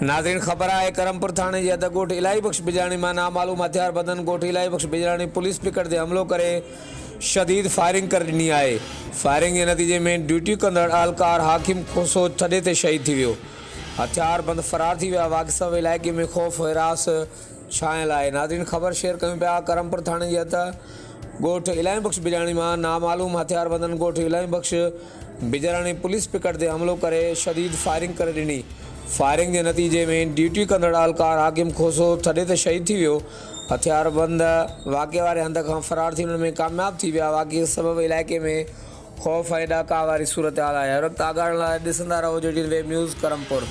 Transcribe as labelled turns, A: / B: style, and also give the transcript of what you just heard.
A: नाज़रीन ख़बर है करमपुर थाने जे अध ॻोठ इलाही बख़्श बिजराणी में नामालूम हथियार बंदन ॻोठ इलाही बख़्श बिजराणी पुलिस पिकट ते हमलो करे शदीद फायरिंग कर ॾिनी आहे। फायरिंग के नतीजे में ड्यूटी कंदड़ अहलकार हाकिम खोसो थॾे ते शहीद थी वियो। हथियार बंद फरार थी विया। वाक़िसब इलाइक़े में खौफ़ हिरास छायल आहे। नाज़रीन ख़बर शेयर कयूं पिया करमपुर थाने जे अध ॻोठ इलाही बख़्श बिजराणी में नामालूम हथियार बंदन ॻोठ इलाही बख़्श बिजराणी पुलिस पिकट ते हमलो करे शदीद फायरिंग कर ॾिनी। फायरिंग के नतीजे में ड्यूटी कंदड़ अहलकार हाकिम खोसो थॾे ते शहीद थी वियो। हथियार बंद वाक़े वारे हंध खां फरार थी वञण में कामयाब थी विया। वाक़े सबब इलाइक़े में खौफ़ ऐं ॾाका वारी सूरत हाल आहे। वक़्तु आगाहण लाइ ॾिसंदा रहो JDN वेब न्यूज़ करमपुर।